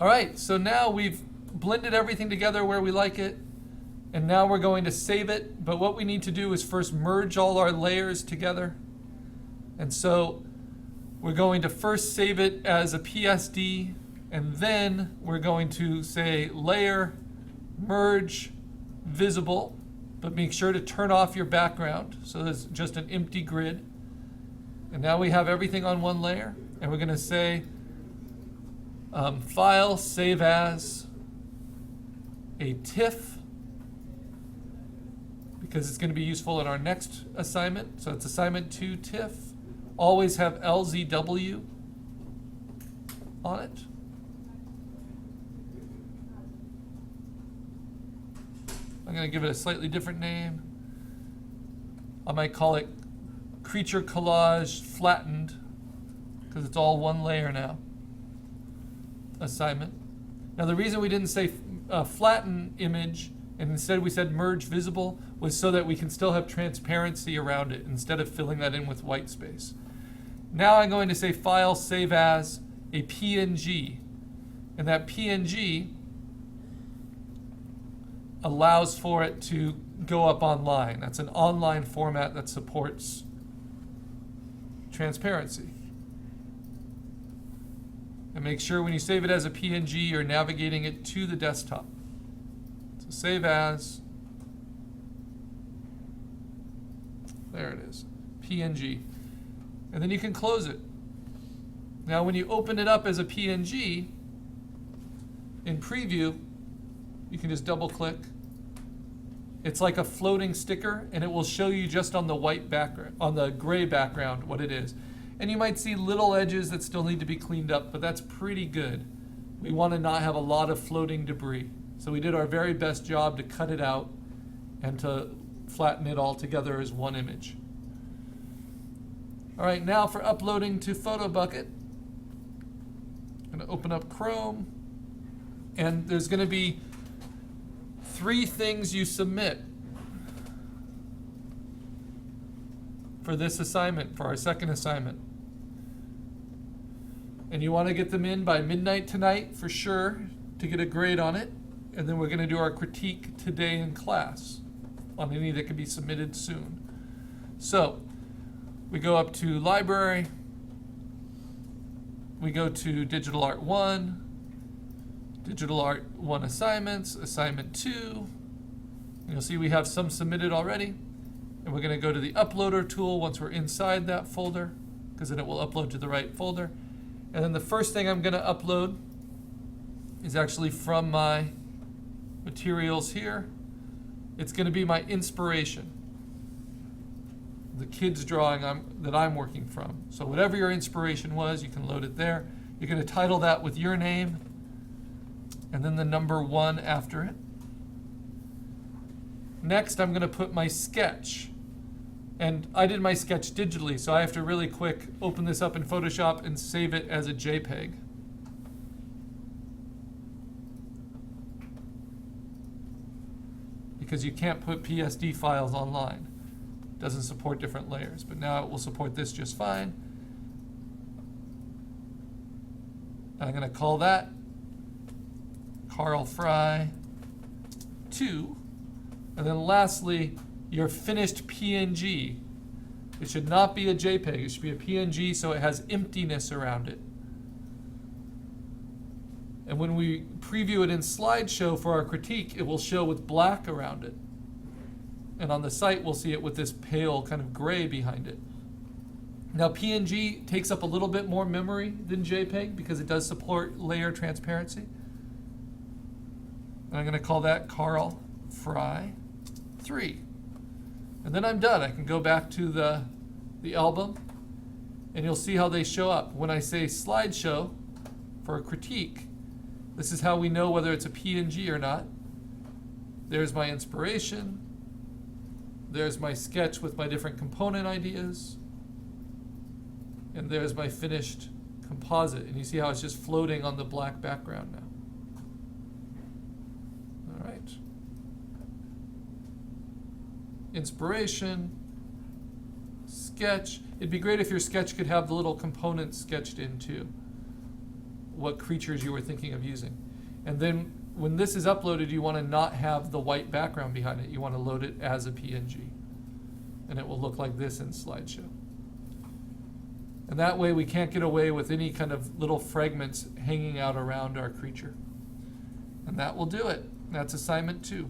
All right, so now we've blended everything together where we like it, and now we're going to save it. But what we need to do is first merge all our layers together. And so we're going to first save it as a PSD, and then we're going to say layer, merge, visible, but make sure to turn off your background. So there's just an empty grid. And now we have everything on one layer, and we're going to say file, save as a Tiff, because it's going to be useful in our next assignment. So it's assignment 2 Tiff. Always have LZW on it. I'm going to give it a slightly different name. I might call it Creature Collage Flattened, because it's all one layer now. Assignment. Now the reason we didn't say flatten image and instead we said merge visible was so that we can still have transparency around it instead of filling that in with white space. Now I'm going to say file, save as a PNG, and that PNG allows for it to go up online. That's an online format that supports transparency. And make sure when you save it as a PNG, you're navigating it to the desktop. So save as, there it is, PNG. And then you can close it. Now when you open it up as a PNG, in preview, you can just double click. It's like a floating sticker, and it will show you just on the white background, on the gray background, what it is. And you might see little edges that still need to be cleaned up, but that's pretty good. We want to not have a lot of floating debris. So we did our very best job to cut it out and to flatten it all together as one image. All right, now for uploading to Photobucket, I'm going to open up Chrome, and there's going to be 3 things you submit for this assignment, for our second assignment. And you want to get them in by midnight tonight for sure to get a grade on it. And then we're going to do our critique today in class on any that can be submitted soon. So we go up to library. We go to Digital Art 1, Digital Art 1 assignments, assignment 2. And you'll see we have some submitted already. And we're going to go to the uploader tool once we're inside that folder, because then it will upload to the right folder. And then the first thing I'm going to upload is actually from my materials here. It's going to be my inspiration, the kids' drawing that I'm working from. So whatever your inspiration was, you can load it there. You're going to title that with your name and then the number 1 after it. Next, I'm going to put my sketch. And I did my sketch digitally, so I have to really quick open this up in Photoshop and save it as a JPEG. Because you can't put PSD files online. It doesn't support different layers, but now it will support this just fine. And I'm going to call that Carl Fry 2. And then lastly, your finished PNG. It should not be a JPEG. It should be a PNG so it has emptiness around it. And when we preview it in slideshow for our critique, it will show with black around it. And on the site, we'll see it with this pale kind of gray behind it. Now PNG takes up a little bit more memory than JPEG because it does support layer transparency. And I'm going to call that Carl Fry 3. And then I'm done. I can go back to the album, and you'll see how they show up. When I say slideshow for a critique, this is how we know whether it's a PNG or not. There's my inspiration. There's my sketch with my different component ideas. And there's my finished composite. And you see how it's just floating on the black background now. All right. Inspiration, sketch. It'd be great if your sketch could have the little components sketched in too. what creatures you were thinking of using. And then when this is uploaded, you want to not have the white background behind it. You want to load it as a PNG. And it will look like this in slideshow. And that way we can't get away with any kind of little fragments hanging out around our creature. And that will do it. That's assignment 2.